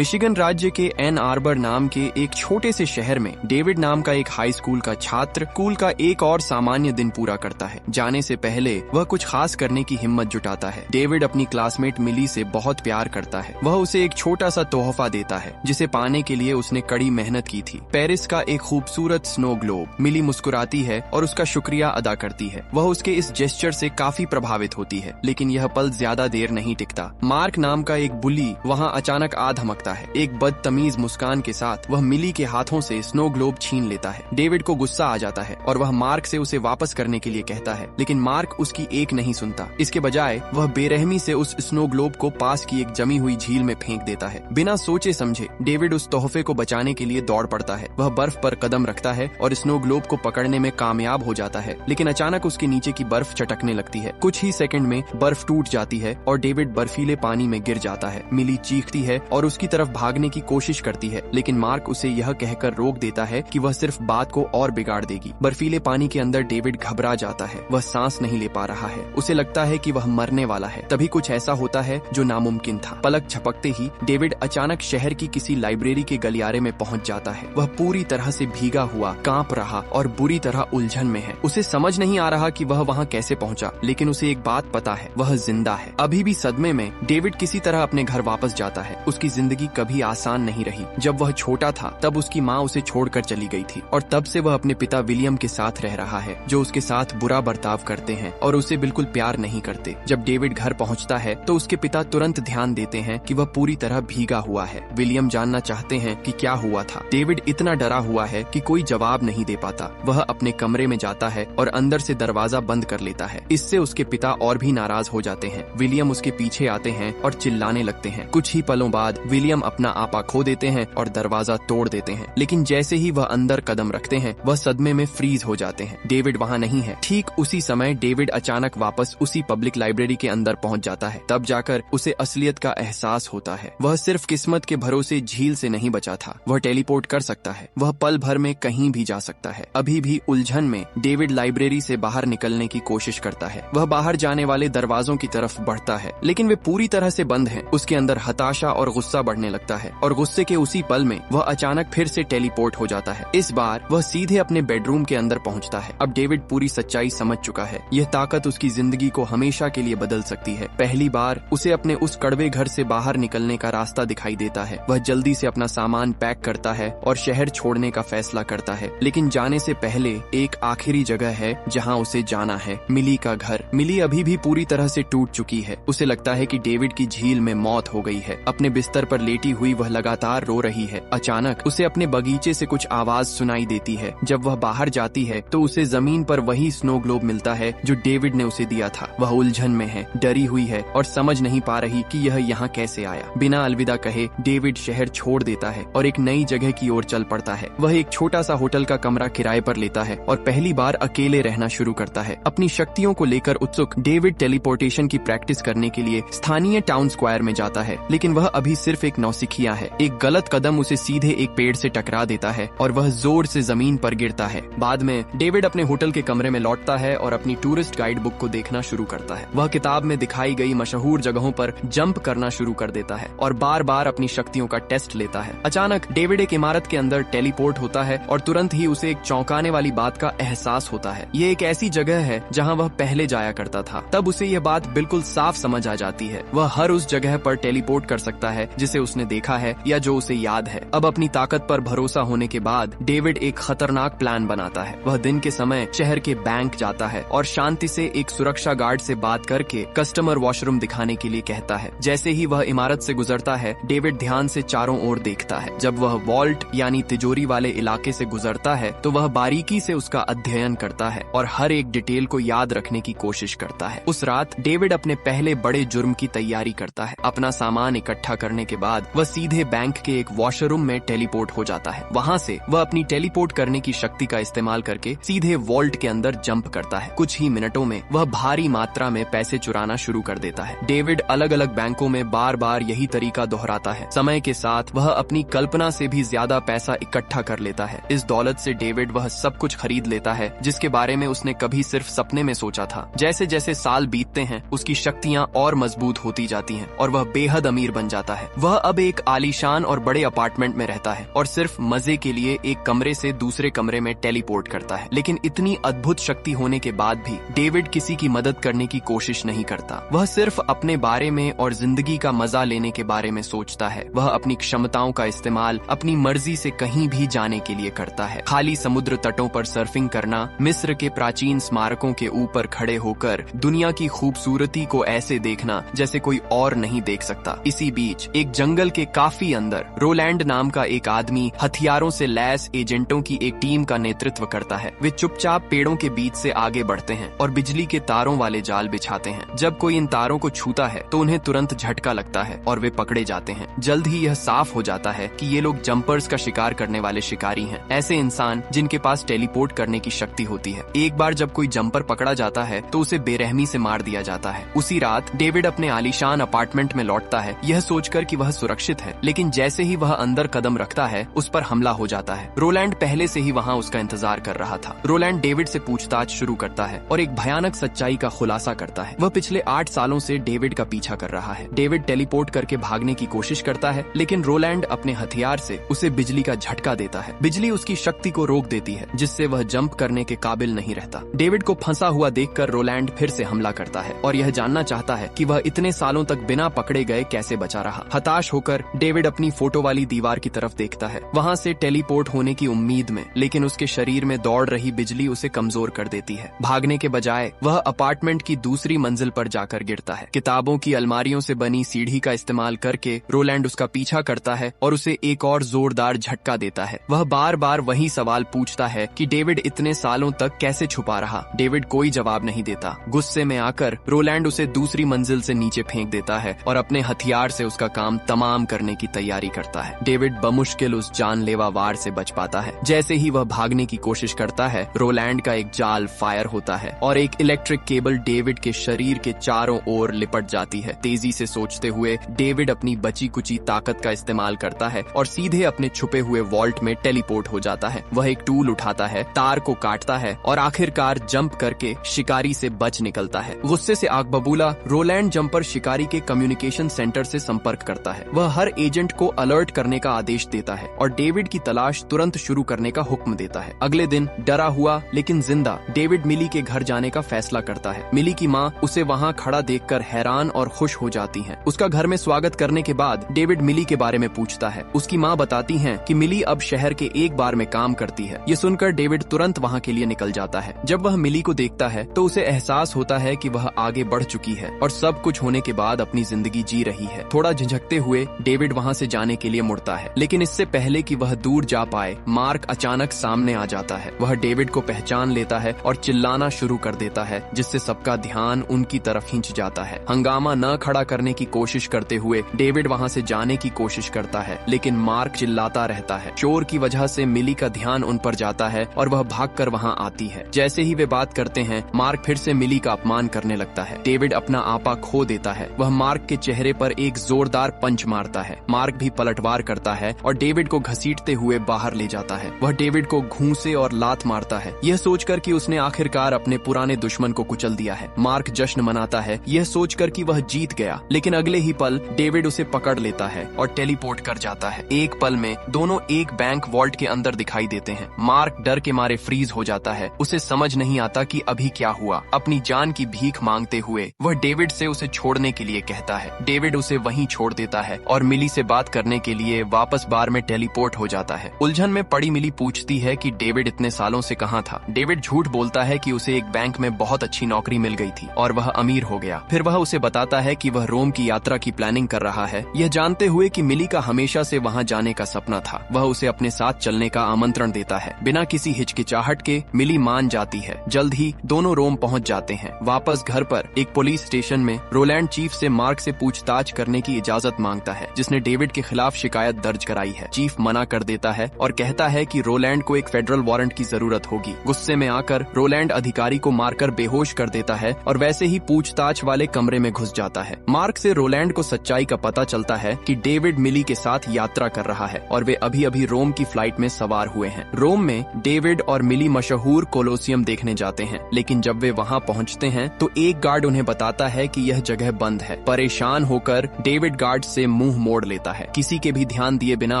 Michigan राज्य के N arbor नाम के एक छोटे से शहर में डेविड नाम का एक हाई स्कूल का छात्र स्कूल का एक और सामान्य दिन पूरा करता है। जाने से पहले वह कुछ खास करने की हिम्मत जुटाता है। डेविड अपनी क्लासमेट मिली से बहुत प्यार करता है। वह उसे एक छोटा सा तोहफा देता है जिसे पाने के लिए उसने कड़ी मेहनत की थी, पेरिस का एक खूबसूरत स्नो ग्लोब। मिली मुस्कुराती है और उसका शुक्रिया अदा करती है। वह उसके इस जेस्चर से काफी प्रभावित होती है, लेकिन यह पल ज्यादा देर नहीं टिकता। मार्क नाम का एक बुली वहाँ अचानक आ धमकता है। एक बदतमीज मुस्कान के साथ वह मिली के हाथों से स्नो ग्लोब छीन लेता है। डेविड को गुस्सा आ जाता है और वह मार्क से उसे वापस करने के लिए कहता है, लेकिन मार्क उसकी एक नहीं सुनता। इसके बजाय वह बेरहमी से उस स्नो ग्लोब को पास की एक जमी हुई झील में फेंक देता है। बिना सोचे समझे डेविड उस तोहफे को बचाने के लिए दौड़ पड़ता है। वह बर्फ पर कदम रखता है और स्नो ग्लोब को पकड़ने में कामयाब हो जाता है, लेकिन अचानक उसके नीचे की बर्फ चटकने लगती है। कुछ ही सेकंड में बर्फ टूट जाती है और डेविड बर्फीले पानी में गिर जाता है। मिली चीखती है और उसकी तरफ भागने की कोशिश करती है, लेकिन मार्क उसे यह कहकर रोक देता है कि वह सिर्फ बात को और बिगाड़ देगी। बर्फीले पानी के अंदर डेविड घबरा जाता है। वह सांस नहीं ले पा रहा है। उसे लगता है कि वह मरने वाला है। तभी कुछ ऐसा होता है जो नामुमकिन था। पलक झपकते ही डेविड अचानक शहर की किसी लाइब्रेरी के गलियारे में पहुंच जाता है। वह पूरी तरह से भीगा हुआ, कांप रहा और बुरी तरह उलझन में है। उसे समझ नहीं आ रहा कि वह वहां कैसे पहुंचा, लेकिन उसे एक बात पता है, वह जिंदा है। अभी भी सदमे में डेविड किसी तरह अपने घर वापस जाता है। उसकी जिंदगी कभी आसान नहीं रही। जब वह छोटा था तब उसकी माँ उसे छोड़कर चली गई थी और तब से वह अपने पिता विलियम के साथ रह रहा है, जो उसके साथ बुरा बर्ताव करते हैं और उसे बिल्कुल प्यार नहीं करते। जब डेविड घर पहुंचता है तो उसके पिता तुरंत ध्यान देते हैं कि वह पूरी तरह भीगा हुआ है। विलियम जानना चाहते हैं कि क्या हुआ था। डेविड इतना डरा हुआ है कि कोई जवाब नहीं दे पाता। वह अपने कमरे में जाता है और अंदर से दरवाजा बंद कर लेता है। इससे उसके पिता और भी नाराज हो जाते हैं। विलियम उसके पीछे आते हैं और चिल्लाने लगते हैं। कुछ ही पलों बाद विलियम अपना आपा खो देते हैं और दरवाजा तोड़ देते हैं, लेकिन जैसे ही वह अंदर कदम रखते हैं वह सदमे में फ्रीज हो जाते हैं। डेविड वहाँ नहीं है। ठीक उसी समय डेविड अचानक वापस उसी पब्लिक लाइब्रेरी के अंदर पहुँच जाता है। तब जाकर उसे असलियत का एहसास होता है। वह सिर्फ किस्मत के भरोसे झील से नहीं बचा था। वह टेलीपोर्ट कर सकता है। वह पल भर में कहीं भी जा सकता है। अभी भी उलझन में डेविड लाइब्रेरी से बाहर निकलने की कोशिश करता है। वह बाहर जाने वाले दरवाजों की तरफ बढ़ता है, लेकिन वे पूरी तरह से बंद हैं। उसके अंदर हताशा और गुस्सा बढ़ने लगता है और गुस्से के उसी पल में वह अचानक फिर से टेलीपोर्ट हो जाता है। इस बार वह सीधे अपने बेडरूम के अंदर पहुंचता है। अब डेविड पूरी सच्चाई समझ चुका है। यह ताकत उसकी जिंदगी को हमेशा के लिए बदल सकती है। पहली बार उसे अपने उस कड़वे घर से बाहर निकलने का रास्ता दिखाई देता है। वह जल्दी से अपना सामान पैक करता है और शहर छोड़ने का फैसला करता है, लेकिन जाने से पहले एक आखिरी जगह है जहाँ उसे जाना है, मिली का घर। मिली अभी भी पूरी तरह से टूट चुकी है। उसे लगता है कि डेविड की झील में मौत हो गई है। अपने बिस्तर पर लेटी हुई वह लगातार रो रही है। अचानक उसे अपने बगीचे से कुछ आवाज सुनाई देती है। जब वह बाहर जाती है तो उसे जमीन पर वही स्नो ग्लोब मिलता है जो डेविड ने उसे दिया था। वह उलझन में है, डरी हुई है और समझ नहीं पा रही कि यह यहाँ कैसे आया। बिना अलविदा कहे डेविड शहर छोड़ देता है और एक नई जगह की ओर चल पड़ता है। वह एक छोटा सा होटल का कमरा किराए पर लेता है और पहली बार अकेले रहना शुरू करता है। अपनी शक्तियों को लेकर उत्सुक डेविड टेलीपोर्टेशन की प्रैक्टिस करने के लिए स्थानीय टाउन स्क्वायर में जाता है, लेकिन वह अभी सिर्फ एक नौसिखिया है। एक गलत कदम उसे सीधे एक पेड़ से टकरा देता है और वह जोर से जमीन पर गिरता है। बाद में डेविड अपने होटल के कमरे में लौटता है और अपनी टूरिस्ट गाइड बुक को देखना शुरू करता है। वह किताब में दिखाई गई मशहूर जगहों पर जंप करना शुरू कर देता है और बार बार अपनी शक्तियों का टेस्ट लेता है। अचानक डेविड एक इमारत के अंदर टेलीपोर्ट होता है और तुरंत ही उसे एक चौंकाने वाली बात का एहसास होता है। ये एक ऐसी जगह है जहाँ वह पहले जाया करता था। तब उसे यह बात बिल्कुल साफ समझ आ जाती है। वह हर उस जगह पर टेलीपोर्ट कर सकता है जिसे उसने देखा है या जो उसे याद है। अब अपनी ताकत पर भरोसा होने के बाद डेविड एक खतरनाक प्लान बनाता है। वह दिन के समय शहर के बैंक जाता है और शांति से एक सुरक्षा गार्ड से बात करके कस्टमर वॉशरूम दिखाने के लिए कहता है। जैसे ही वह इमारत से गुजरता है डेविड ध्यान से चारों ओर देखता है। जब वह वॉल्ट यानी तिजोरी वाले इलाके से गुजरता है तो वह बारीकी से उसका अध्ययन करता है और हर एक डिटेल को याद रखने की कोशिश करता है। उस रात डेविड अपने पहले बड़े जुर्म की तैयारी करता है। अपना सामान इकट्ठा करने के बाद वह सीधे बैंक के एक वॉशरूम में टेलीपोर्ट हो जाता है। वहाँ से वह अपनी टेलीपोर्ट करने की शक्ति का इस्तेमाल करके सीधे वॉल्ट के अंदर जंप करता है। कुछ ही मिनटों में वह भारी मात्रा में पैसे चुराना शुरू कर देता है। डेविड अलग अलग बैंकों में बार बार यही तरीका दोहराता है। समय के साथ वह अपनी कल्पना से भी ज्यादा पैसा इकट्ठा कर लेता है। इस दौलत से डेविड वह सब कुछ खरीद लेता है जिसके बारे में उसने कभी सिर्फ सपने में सोचा था। जैसे जैसे साल बीतते हैं उसकी शक्तियाँ और मजबूत होती जाती हैं और वह बेहद अमीर बन जाता है। वह अब एक आलीशान और बड़े अपार्टमेंट में रहता है और सिर्फ मजे के लिए एक कमरे से दूसरे कमरे में टेलीपोर्ट करता है। लेकिन इतनी अद्भुत शक्ति होने के बाद भी डेविड किसी की मदद करने की कोशिश नहीं करता। वह सिर्फ अपने बारे में और जिंदगी का मजा लेने के बारे में सोचता है। वह अपनी क्षमताओं का इस्तेमाल अपनी मर्जी से कहीं भी जाने के लिए करता है। खाली समुद्र तटों पर सर्फिंग करना, मिस्र के प्राचीन स्मारकों के ऊपर खड़े होकर दुनिया की खूबसूरती को ऐसे देखना जैसे कोई और नहीं देख सकता। इसी बीच एक जंगल के काफी अंदर रोलैंड नाम का एक आदमी हथियारों से लैस एजेंटों की एक टीम का नेतृत्व करता है। वे चुपचाप पेड़ों के बीच से आगे बढ़ते हैं और बिजली के तारों वाले जाल बिछाते हैं। जब कोई इन तारों को छूता है तो उन्हें तुरंत झटका लगता है और वे पकड़े जाते हैं। जल्द ही यह साफ हो जाता है कि ये लोग जंपर्स का शिकार करने वाले शिकारी हैं, ऐसे इंसान जिनके पास टेलीपोर्ट करने की शक्ति होती है। एक बार जब कोई जंपर पकड़ा जाता है तो उसे बेरहमी से मार दिया जाता है। उसी रात डेविड अपने आलीशान अपार्टमेंट में लौटता है, यह सोचकर कि वह सुरक्षित है। लेकिन जैसे ही वह अंदर कदम रखता है उस पर हमला हो जाता है। रोलैंड पहले से ही वहाँ उसका इंतजार कर रहा था। रोलैंड डेविड से पूछताछ शुरू करता है और एक भयानक सच्चाई का खुलासा करता है। वह पिछले 8 सालों से डेविड का पीछा कर रहा है। डेविड टेलीपोर्ट करके भागने की कोशिश करता है, लेकिन रोलैंड अपने हथियार से उसे बिजली का झटका देता है। बिजली उसकी शक्ति को रोक देती है, जिससे वह जंप करने के काबिल नहीं रहता। डेविड को फंसा हुआ देखकर रोलैंड फिर से हमला करता है और यह जानना चाहता है कि वह इतने सालों तक बिना पकड़े गए कैसे बचा रहा। हताश होकर डेविड अपनी फोटो वाली दीवार की तरफ देखता है, वहाँ से टेलीपोर्ट होने की उम्मीद में, लेकिन उसके शरीर में दौड़ रही बिजली उसे कमजोर कर देती है। भागने के बजाय वह अपार्टमेंट की दूसरी मंजिल पर जाकर गिरता है। किताबों की अलमारियों से बनी सीढ़ी का इस्तेमाल करके रोलैंड उसका पीछा करता है और उसे एक और जोरदार झटका देता है। वह बार बार वही सवाल पूछता है कि डेविड इतने सालों तक कैसे छुपा रहा। डेविड कोई जवाब नहीं देता। गुस्से में आकर रोलैंड उसे दूसरी मंजिल से नीचे फेंक देता है और अपने हथियार से उसका काम तमाम करने की तैयारी करता है। डेविड बमुश्किल उस जानलेवा वार से बच पाता है। जैसे ही वह भागने की कोशिश करता है, रोलैंड का एक जाल फायर होता है और एक इलेक्ट्रिक केबल डेविड के शरीर के चारों ओर लिपट जाती है। तेजी से सोचते हुए डेविड अपनी बची कुची ताकत का इस्तेमाल करता है और सीधे अपने छुपे हुए वॉल्ट में टेलीपोर्ट हो जाता है। वह एक टूल उठाता है, तार को काटता है और आखिरकार जंप करके शिकारी से बच निकलता है। गुस्से से आग बबूला रोलैंड जंपर शिकारी के कम्युनिकेशन सेंटर से संपर्क करता है। वह हर एजेंट को अलर्ट करने का आदेश देता है और डेविड की तलाश तुरंत शुरू करने का हुक्म देता है। अगले दिन डरा हुआ लेकिन जिंदा डेविड मिली के घर जाने का फैसला करता है। मिली की माँ उसे वहाँ खड़ा देखकर हैरान और खुश हो जाती हैं। उसका घर में स्वागत करने के बाद डेविड मिली के बारे में पूछता है। उसकी माँ बताती हैं कि मिली अब शहर के एक बार में काम करती है। ये सुनकर डेविड तुरंत वहाँ के लिए निकल जाता है। जब वह मिली को देखता है तो उसे एहसास होता है कि वह आगे बढ़ चुकी है और सब कुछ होने के बाद अपनी जिंदगी जी रही है। थोड़ा झिझकते हुए डेविड वहाँ से जाने के लिए मुड़ता है, लेकिन इससे पहले कि वह दूर जा पाए, मार्क अचानक सामने आ जाता है। वह डेविड को पहचान लेता है और चिल्लाना शुरू कर देता है, जिससे सबका ध्यान उनकी तरफ खींच जाता है। हंगामा न खड़ा करने की कोशिश करते हुए डेविड वहाँ से जाने की कोशिश करता है, लेकिन मार्क चिल्लाता रहता है। शोर की वजह से मिली का ध्यान उन पर जाता है और वह भागकर वहाँ आती है। जैसे ही वे बात करते हैं, मार्क फिर से मिली का अपमान करने लगता है। डेविड अपना आपा खो देता है। वह मार्क के चेहरे पर एक जोरदार पंच मारता है। मार्क भी पलटवार करता है और डेविड को घसीटते हुए बाहर ले जाता है। वह डेविड को घूंसे और लात मारता है, यह सोचकर कि उसने आखिरकार अपने पुराने दुश्मन को कुचल दिया है। मार्क जश्न मनाता है, यह सोचकर कि वह जीत गया, लेकिन अगले ही पल डेविड उसे पकड़ लेता है और टेलीपोर्ट कर जाता है। एक पल में दोनों एक बैंक वॉल्ट के अंदर दिखाई देते हैं। मार्क डर के मारे फ्रीज हो जाता है। उसे समझ नहीं आता कि अभी क्या हुआ। अपनी जान की भीख मांगते हुए वह डेविड से उसे छोड़ने के लिए कहता है। डेविड उसे वहीं छोड़ देता है और मिली से बात करने के लिए वापस बार में टेलीपोर्ट हो जाता है। उलझन में पड़ी मिली पूछती है कि डेविड इतने सालों से कहाँ था। डेविड झूठ बोलता है कि उसे एक बैंक में बहुत अच्छी नौकरी मिल गई थी और वह अमीर हो गया। फिर वह उसे बताता है कि वह रोम की यात्रा की प्लानिंग कर रहा है, यह जानते हुए कि मिली का हमेशा से वहाँ जाने का सपना था। वह उसे अपने साथ चलने का आमंत्रण देता है। बिना किसी हिचकिचाहट के मिली मान जाती है। जल्द ही दोनों रोम पहुँच जाते हैं। वापस घर पर एक पुलिस स्टेशन में रोलैंड चीफ से मार्क से पूछताछ करने की इजाजत मांगता है, जिसने डेविड के खिलाफ शिकायत दर्ज कराई है। चीफ मना कर देता है और कहता है कि रोलैंड को एक फेडरल वारंट की जरूरत होगी। गुस्से में आकर रोलैंड अधिकारी को मारकर बेहोश कर देता है और वैसे ही पूछताछ वाले कमरे में घुस जाता है। मार्क से रोलैंड को सच्चाई का पता चलता है कि डेविड मिली के साथ यात्रा कर रहा है और वे अभी अभी रोम की फ्लाइट में सवार हुए हैं। रोम में डेविड और मिली मशहूर कोलोसियम देखने जाते हैं, लेकिन जब वे वहाँ पहुँचते हैं तो एक गार्ड उन्हें बताता है कि यह जगह बंद है। परेशान होकर डेविड गार्ड से मुंह मोड़ लेता है। किसी के भी ध्यान दिए बिना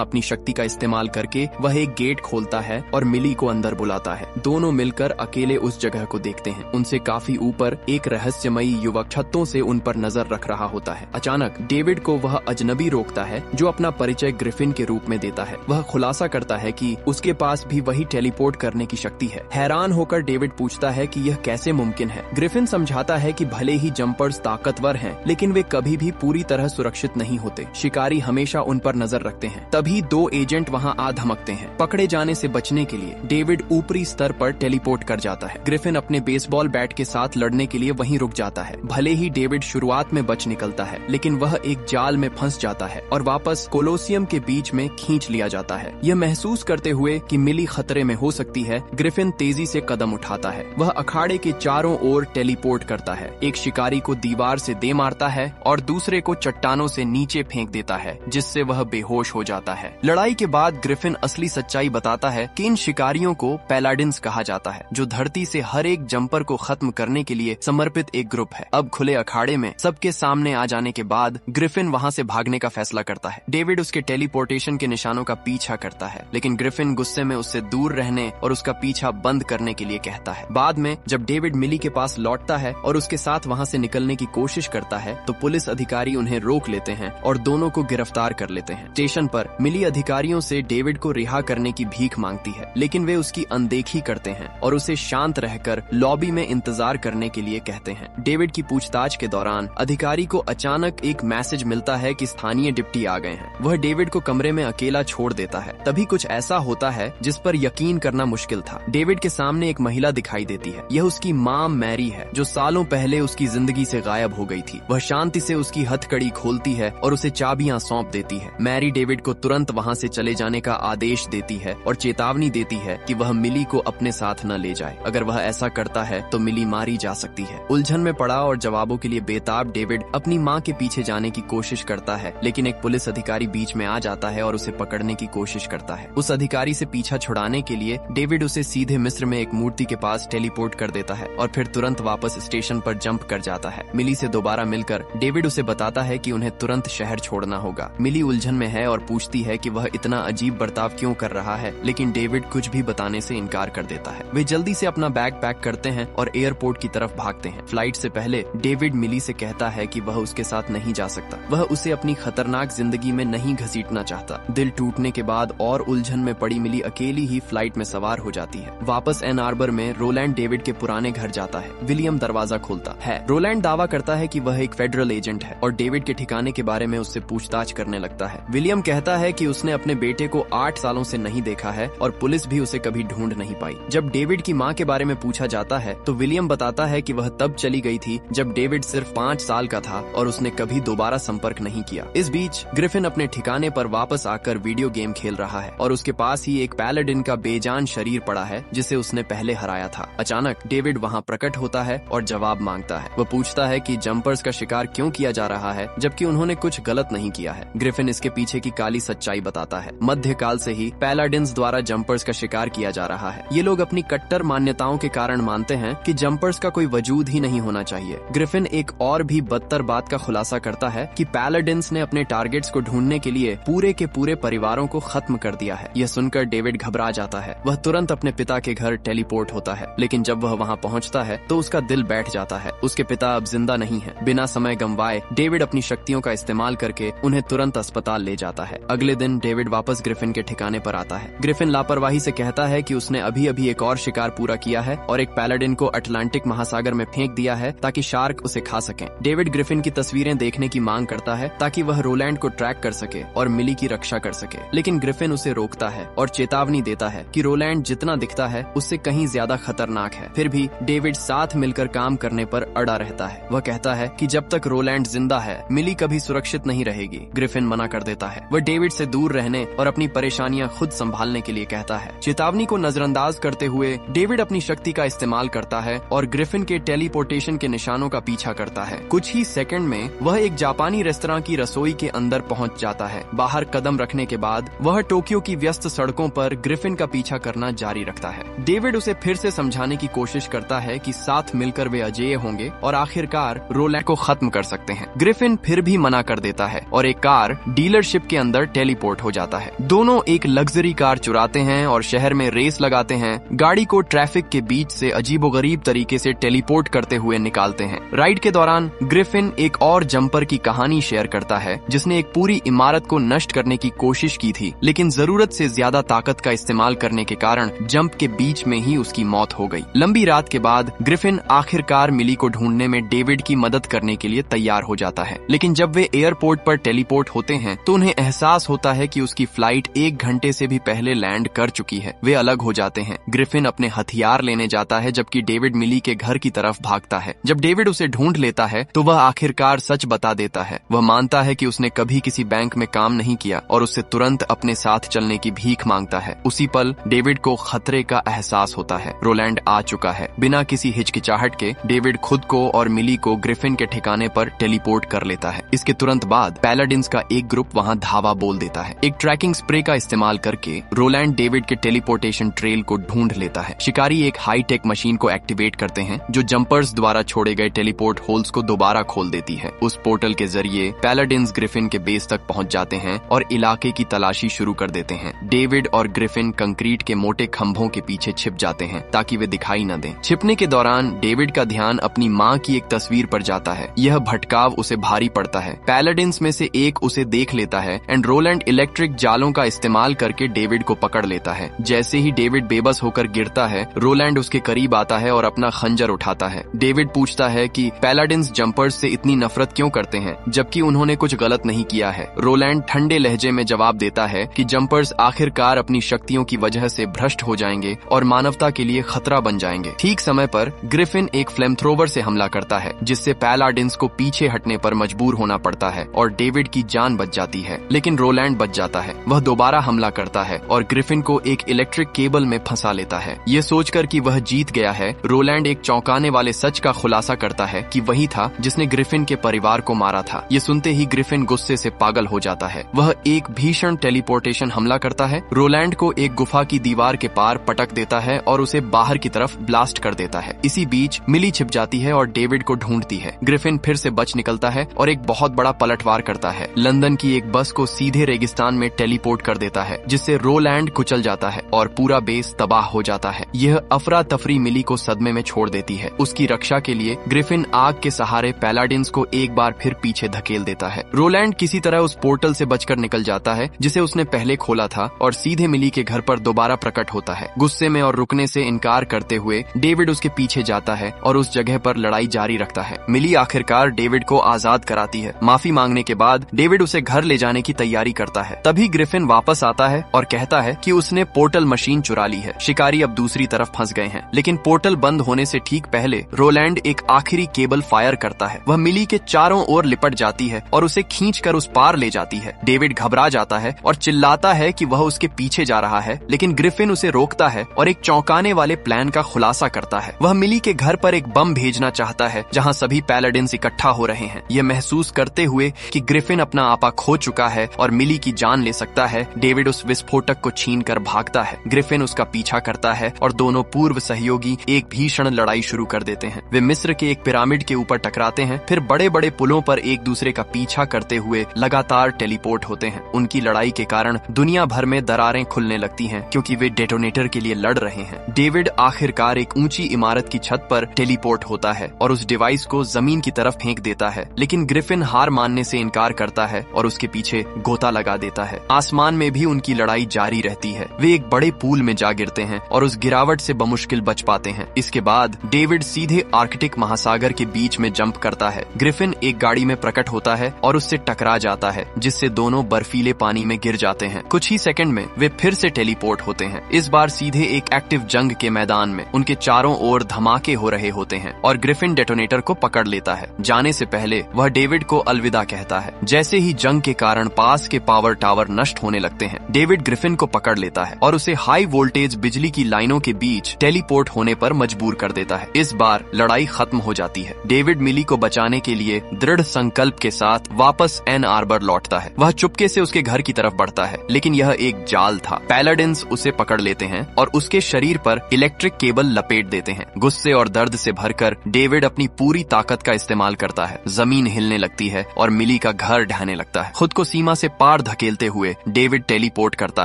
अपनी शक्ति का इस्तेमाल करके वह एक गेट खोलता है और मिली को अंदर बुलाता है। दोनों मिलकर अकेले उस जगह को देखते हैं। उनसे काफी ऊपर एक रहस्यमयी युवक छत्तों से उन पर नजर रख रहा होता है। अचानक डेविड को वह अजनबी रोकता है जो अपना परिचय ग्रिफिन के रूप में देता है। वह खुलासा करता है कि उसके पास भी वही टेलीपोर्ट करने की शक्ति है। हैरान होकर डेविड पूछता है कि यह कैसे मुमकिन है। ग्रिफिन समझाता है कि भले ही जंपर्स ताकतवर हैं, लेकिन वे कभी भी पूरी तरह सुरक्षित नहीं होते। शिकारी हमेशा उन पर नजर रखते हैं। तभी दो एजेंट वहां आ धमकते हैं। पकड़े जाने से बचने के लिए डेविड ऊपरी स्तर पर टेलीपोर्ट कर जाता है। ग्रिफिन अपने बेसबॉल बैट के साथ लड़ने के लिए वहीं रुक जाता है। भले ही डेविड शुरुआत में बच निकलता है, लेकिन वह एक जाल में फंस जाता है और वापस कोलोसियम के बीच में खींच लिया जाता है। यह महसूस करते हुए कि मिली खतरे में हो सकती है, ग्रिफिन तेजी से कदम उठाता है। वह अखाड़े के चारों ओर टेलीपोर्ट करता है। एक शिकारी को दीवार से दे मारता है और दूसरे को चट्टानों से नीचे फेंक देता है, जिससे वह बेहोश हो जाता है। लड़ाई के बाद ग्रिफिन असली सच्चाई बताता है कि इन शिकारियों को पैलाडिन्स कहा जाता है, जो धरती से हर एक जंपर को खत्म करने के लिए समर्पित एक ग्रुप है। अब खुले अखाड़े में सबके सामने आ जाने के बाद ग्रिफिन वहां से भागने का फैसला करता है। डेविड उसके टेलीपोर्टेशन के निशानों का पीछा करता है, लेकिन ग्रिफिन गुस्से में उससे दूर रहने और उसका पीछा बंद करने के लिए कहता है। बाद में जब डेविड मिली के पास लौटता है और उसके साथ वहां से निकलने की कोशिश करता है, तो पुलिस अधिकारी उन्हें रोक लेते हैं और दोनों को गिरफ्तार कर लेते हैं। स्टेशन पर मिली अधिकारियों से डेविड को रिहा करने की भीख मांगती है, लेकिन वे उसकी अनदेखी करते हैं और उसे शांत रहकर लॉबी में इंतजार करने के लिए कहते हैं। डेविड की पूछताछ के दौरान अधिकारी को अचानक एक मैसेज मिलता है कि स्थानीय डिप्टी आ गए हैं। वह डेविड को कमरे में अकेला छोड़ देता है। तभी कुछ ऐसा होता है जिस पर यकीन करना मुश्किल था। डेविड के सामने एक महिला दिखाई देती है। यह उसकी माँ मैरी है, जो सालों पहले उसकी जिंदगी से गायब हो गई थी। वह शांति से उसकी हथकड़ी खोलती है और उसे चाबियां सौंप देती है। मैरी डेविड को तुरंत वहां से चले जाने का आदेश देती है और चेतावनी देती है कि वह मिली को अपने साथ न ले जाए। अगर वह ऐसा करता है तो मिली मारी जा सकती है। उलझन में पड़ा और जवाबों के लिए बेताब डेविड अपनी माँ के पीछे जाने की कोशिश करता है, लेकिन एक पुलिस अधिकारी बीच में आ जाता है और उसे पकड़ने की कोशिश करता है। उस अधिकारी से पीछा छुड़ाने के लिए डेविड उसे सीधे मिस्र में एक मूर्ति के पास टेलीपोर्ट कर देता है और फिर तुरंत वापस स्टेशन पर जंप कर जाता है। मिली से दोबारा मिलकर डेविड उसे बताता है कि उन्हें तुरंत शहर छोड़ना होगा। मिली उलझन में है और पूछती है कि वह इतना अजीब बर्ताव क्यों कर रहा है, लेकिन डेविड कुछ भी बताने से इनकार कर देता है। वे जल्दी से अपना बैग पैक करते हैं और एयरपोर्ट की तरफ भागते हैं। फ्लाइट से पहले डेविड मिली से कहता है कि वह उसके साथ नहीं जा सकता। वह उसे अपनी खतरनाक जिंदगी में नहीं घसीटना चाहता। दिल टूटने के बाद और उलझन में पड़ी मिली अकेली ही फ्लाइट में सवार हो जाती है। वापस एन आर्बर में रोलैंड डेविड के पुराने घर जाता है। विलियम दरवाजा खोलता है। रोलैंड दावा करता है कि वह एक फेडरल एजेंट है और डेविड के ठिकाने के बारे में उससे पूछताछ करने लगता है। विलियम कहता है कि उसने अपने बेटे को 8 सालों से नहीं देखा है और पुलिस भी उसे कभी ढूंढ नहीं पाई। जब डेविड की माँ के बारे में पूछा जाता है तो विलियम बताता है कि वह तब चली गई थी जब डेविड सिर्फ 5 साल का था और उसने कभी दोबारा संपर्क नहीं किया। इस बीच ग्रिफिन अपने ठिकाने पर वापस आकर वीडियो गेम खेल रहा है और उसके पास ही एक पैलाडिन का बेजान शरीर पड़ा है जिसे उसने पहले हराया था। अचानक डेविड वहां प्रकट होता है और जवाब मांगता है। वह पूछता है कि जंपर्स का शिकार क्यों किया जा रहा है जबकि उन्होंने कुछ गलत नहीं किया है। ग्रिफिन इसके पीछे की काली सच्चाई बताता है। मध्यकाल से ही पैलाडिन्स द्वारा जंपर्स का शिकार किया जा रहा है। ये लोग अपनी कट्टर मान्यताओं के कारण मानते हैं कि जंपर्स का कोई वजूद ही नहीं होना चाहिए। ग्रिफिन एक और भी बदतर बात का खुलासा करता है कि पैलाडिन्स ने अपने टारगेट्स को ढूंढने के लिए पूरे के पूरे परिवारों को खत्म कर दिया है। यह सुनकर डेविड घबरा जाता है। वह तुरंत अपने पिता के घर टेलीपोर्ट होता है, लेकिन जब वह वहां पहुंचता है तो उसका दिल बैठ जाता है। उसके पिता अब जिंदा नहीं है। बिना समय गंवाए डेविड अपनी शक्तियों का इस्तेमाल करके उन्हें तुरंत अस्पताल ले जाता है। अगले दिन डेविड वापस ग्रिफिन के ठिकाने पर आता है। ग्रिफिन लापरवाही से कहता है कि उसने अभी अभी एक और शिकार पूरा किया है और एक पैलाडिन को अटलांटिक महासागर में फेंक दिया है ताकि शार्क उसे खा सकें। डेविड ग्रिफिन की तस्वीरें देखने की मांग करता है ताकि वह रोलैंड को ट्रैक कर सके और मिली की रक्षा कर सके, लेकिन ग्रिफिन उसे रोकता है और चेतावनी देता है कि रोलैंड जितना दिखता है उससे कहीं ज्यादा खतरनाक है। फिर भी डेविड साथ मिलकर काम करने पर अड़ा रहता है। वह कहता है कि जब तक रोलैंड जिंदा है मिली कभी सुरक्षित नहीं रहेगी। ग्रिफिन मना कर देता है। वह डेविड से दूर रहने और अपनी परेशानियां खुद संभालने के लिए कहता है। चेतावनी को नजरअंदाज करते हुए डेविड अपनी शक्ति का इस्तेमाल करता है और ग्रिफिन के टेलीपोर्टेशन के निशानों का पीछा करता है। कुछ ही सेकंड में वह एक जापानी रेस्तरां की रसोई के अंदर पहुंच जाता है। बाहर कदम रखने के बाद वह टोक्यो की व्यस्त सड़कों पर ग्रिफिन का पीछा करना जारी रखता है। डेविड उसे फिर से समझाने की कोशिश करता है कि साथ मिलकर वे अजेय होंगे और आखिरकार रोलैंड को खत्म कर सकते हैं। ग्रिफिन फिर भी मना कर देता करता है और एक कार डीलरशिप के अंदर टेलीपोर्ट हो जाता है। दोनों एक लग्जरी कार चुराते हैं और शहर में रेस लगाते हैं। गाड़ी को ट्रैफिक के बीच से अजीबोगरीब तरीके से टेलीपोर्ट करते हुए निकालते हैं। राइड के दौरान ग्रिफिन एक और जंपर की कहानी शेयर करता है जिसने एक पूरी इमारत को नष्ट करने की कोशिश की थी, लेकिन जरूरत से ज्यादा ताकत का इस्तेमाल करने के कारण जंप के बीच में ही उसकी मौत हो गई। लंबी रात के बाद ग्रिफिन आखिरकार मिली को ढूंढने में डेविड की मदद करने के लिए तैयार हो जाता है, लेकिन जब वे एयरपोर्ट पर टेलीपोर्ट होते हैं तो उन्हें एहसास होता है कि उसकी फ्लाइट 1 घंटे से भी पहले लैंड कर चुकी है। वे अलग हो जाते हैं। ग्रिफिन अपने हथियार लेने जाता है जबकि डेविड मिली के घर की तरफ भागता है। जब डेविड उसे ढूंढ लेता है तो वह आखिरकार सच बता देता है। वह मानता है कि उसने कभी किसी बैंक में काम नहीं किया और उससे तुरंत अपने साथ चलने की भीख मांगता है। उसी पल डेविड को खतरे का एहसास होता है। रोलैंड आ चुका है। बिना किसी हिचकिचाहट के डेविड खुद को और मिली को ग्रिफिन के ठिकाने पर टेलीपोर्ट कर लेता है। इसके तुरंत बाद पैलाडिन्स का एक ग्रुप वहां धावा बोल देता है। एक ट्रैकिंग स्प्रे का इस्तेमाल करके रोलैंड डेविड के टेलीपोर्टेशन ट्रेल को ढूंढ लेता है। शिकारी एक हाई टेक मशीन को एक्टिवेट करते हैं जो जंपर्स द्वारा छोड़े गए टेलीपोर्ट होल्स को दोबारा खोल देती है। उस पोर्टल के जरिए पैलाडिन्स ग्रिफिन के बेस तक पहुंच जाते हैं और इलाके की तलाशी शुरू कर देते हैं। डेविड और ग्रिफिन कंक्रीट के मोटे खंभों के पीछे छिप जाते हैं ताकि वे दिखाई न दें। छिपने के दौरान डेविड का ध्यान अपनी मां की एक तस्वीर पर जाता है। यह भटकाव उसे भारी पड़ता है। पैलाडिन्स में से एक उसे देख लेता है एंड रोलैंड इलेक्ट्रिक जालों का इस्तेमाल करके डेविड को पकड़ लेता है। जैसे ही डेविड बेबस होकर गिरता है, रोलैंड उसके करीब आता है और अपना खंजर उठाता है। डेविड पूछता है कि पैलाडिन्स जंपर्स से इतनी नफरत क्यों करते हैं जबकि उन्होंने कुछ गलत नहीं किया है। रोलैंड ठंडे लहजे में जवाब देता है कि जंपर्स आखिरकार अपनी शक्तियों की वजह से भ्रष्ट हो जाएंगे और मानवता के लिए खतरा बन जाएंगे। ठीक समय पर ग्रिफिन एक फ्लेम थ्रोवर से हमला करता है जिससे पैलाडिन्स को पीछे हटने पर मजबूर होना पड़ता है और डेविड की जान बच जाती है, लेकिन रोलैंड बच जाता है। वह दोबारा हमला करता है और ग्रिफिन को एक इलेक्ट्रिक केबल में फंसा लेता है। ये सोचकर कि वह जीत गया है, रोलैंड एक चौंकाने वाले सच का खुलासा करता है कि वही था जिसने ग्रिफिन के परिवार को मारा था। ये सुनते ही ग्रिफिन गुस्से से पागल हो जाता है। वह एक भीषण टेलीपोर्टेशन हमला करता है, रोलैंड को एक गुफा की दीवार के पार पटक देता है और उसे बाहर की तरफ ब्लास्ट कर देता है। इसी बीच मिली छिप जाती है और डेविड को ढूंढती है। ग्रिफिन फिर से बच निकलता है और एक बहुत बड़ा पलटवार करता है। लंदन की एक बस को सीधे रेगिस्तान में टेलीपोर्ट कर देता है जिससे रोलैंड कुचल जाता है और पूरा बेस तबाह हो जाता है। यह अफरा तफरी मिली को सदमे में छोड़ देती है। उसकी रक्षा के लिए ग्रिफिन आग के सहारे पैलाडिन्स को एक बार फिर पीछे धकेल देता है। रोलैंड किसी तरह उस पोर्टल से बचकर निकल जाता है जिसे उसने पहले खोला था और सीधे मिली के घर पर दोबारा प्रकट होता है। गुस्से में और रुकने से इनकार करते हुए डेविड उसके पीछे जाता है और उस जगह पर लड़ाई जारी रखता है। मिली आखिरकार डेविड को आजाद कराती है। माफी मांगने के बाद डेविड उसे घर ले जाने की तैयारी करता है। तभी ग्रिफिन वापस आता है और कहता है कि उसने पोर्टल मशीन चुरा ली है। शिकारी अब दूसरी तरफ फंस गए हैं, लेकिन पोर्टल बंद होने से ठीक पहले रोलैंड एक आखिरी केबल फायर करता है। वह मिली के चारों ओर लिपट जाती है और उसे खींचकर उस पार ले जाती है। डेविड घबरा जाता है और चिल्लाता है कि वह उसके पीछे जा रहा है, लेकिन ग्रिफिन उसे रोकता है और एक चौंकाने वाले प्लान का खुलासा करता है। वह मिली के घर पर एक बम भेजना चाहता है जहां सभी पैलाडिन्स इकट्ठा हो रहे हैं। यह महसूस करते हुए कि ग्रिफिन अपना आपा खो चुका है और मिली की जान ले सकता है, डेविड उस विस्फोटक को छीनकर भागता है। ग्रिफिन उसका पीछा करता है और दोनों पूर्व सहयोगी एक भीषण लड़ाई शुरू कर देते हैं। वे मिस्र के एक पिरामिड के ऊपर टकराते हैं, फिर बड़े बड़े पुलों पर एक दूसरे का पीछा करते हुए लगातार टेलीपोर्ट होते हैं। उनकी लड़ाई के कारण दुनिया भर में दरारें खुलने लगती हैं क्योंकि वे डेटोनेटर के लिए लड़ रहे हैं। डेविड आखिरकार एक ऊंची इमारत की छत पर टेलीपोर्ट होता है और उस डिवाइस को जमीन की तरफ फेंक देता है, लेकिन ग्रिफिन हार मानने से इनकार करता है और उसके पीछे गोता लगा देता है। आसमान में भी उनकी लड़ाई जारी रहती है। वे एक बड़े पूल में जा गिरते हैं और उस गिरावट से बमुश्किल बच पाते हैं। इसके बाद डेविड सीधे आर्कटिक महासागर के बीच में जंप करता है। ग्रिफिन एक गाड़ी में प्रकट होता है और उससे टकरा जाता है जिससे दोनों बर्फीले पानी में गिर जाते हैं। कुछ ही सेकंड में वे फिर से टेलीपोर्ट होते हैं, इस बार सीधे एक एक्टिव जंग के मैदान में। उनके चारों ओर धमाके हो रहे होते हैं और ग्रिफिन डेटोनेटर को पकड़ लेता है। जाने से पहले वह डेविड को अलविदा कहता है। जैसे ही जंग के कारण पास के पावर टावर नष्ट होने लगते हैं, डेविड ग्रिफिन को पकड़ लेता है और उसे हाई वोल्टेज बिजली की लाइनों के बीच टेलीपोर्ट होने पर मजबूर कर देता है। इस बार लड़ाई खत्म हो जाती है। डेविड मिली को बचाने के लिए दृढ़ संकल्प के साथ वापस एन आर्बर लौटता है। वह चुपके से उसके घर की तरफ बढ़ता है, लेकिन यह एक जाल था। पैलाडिन्स उसे पकड़ लेते हैं और उसके शरीर पर इलेक्ट्रिक केबल लपेट देते हैं। गुस्से और दर्द से भरकर डेविड अपनी पूरी ताकत का इस्तेमाल करता है। जमीन हिलने लगती है और मिली मिली का घर ढहने लगता है। खुद को सीमा से पार धकेलते हुए डेविड टेलीपोर्ट करता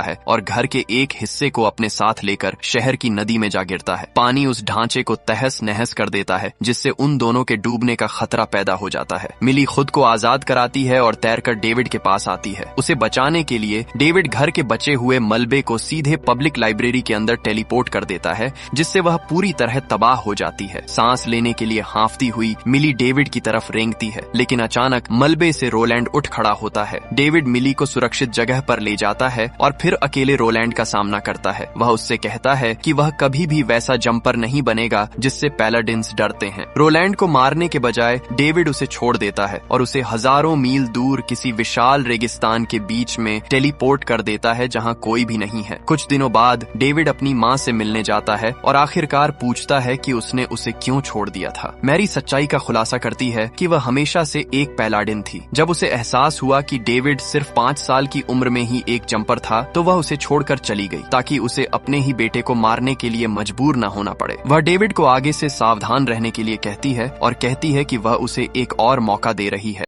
है और घर के एक हिस्से को अपने साथ लेकर शहर की नदी में जा गिरता है। पानी उस ढांचे को तहस नहस कर देता है, जिससे उन दोनों के डूबने का खतरा पैदा हो जाता है। मिली खुद को आजाद कराती है और तैरकर डेविड के पास आती है। उसे बचाने के लिए डेविड घर के बचे हुए मलबे को सीधे पब्लिक लाइब्रेरी के अंदर टेलीपोर्ट कर देता है, जिससे वह पूरी तरह तबाह हो जाती है। सांस लेने के लिए हांफती हुई मिली डेविड की तरफ रेंगती है, लेकिन अचानक मलबे से रोलैंड उठ खड़ा होता है। डेविड मिली को सुरक्षित जगह पर ले जाता है और फिर अकेले रोलैंड का सामना करता है। वह उससे कहता है कि वह कभी भी वैसा जंपर नहीं बनेगा जिससे पैलाडिन्स डरते हैं। रोलैंड को मारने के बजाय डेविड उसे छोड़ देता है और उसे हजारों मील दूर किसी विशाल रेगिस्तान के बीच में टेलीपोर्ट कर देता है, जहां कोई भी नहीं है। कुछ दिनों बाद डेविड अपनी माँ से मिलने जाता है और आखिरकार पूछता है कि उसने उसे क्यों छोड़ दिया था। मैरी सच्चाई का खुलासा करती है कि वह हमेशा से एक पैलाडिन थी। जब उसे एहसास हुआ कि डेविड सिर्फ 5 साल की उम्र में ही एक जंपर था, तो वह उसे छोड़कर चली गई ताकि उसे अपने ही बेटे को मारने के लिए मजबूर न होना पड़े। वह डेविड को आगे से सावधान रहने के लिए कहती है और कहती है कि वह उसे एक और मौका दे रही है।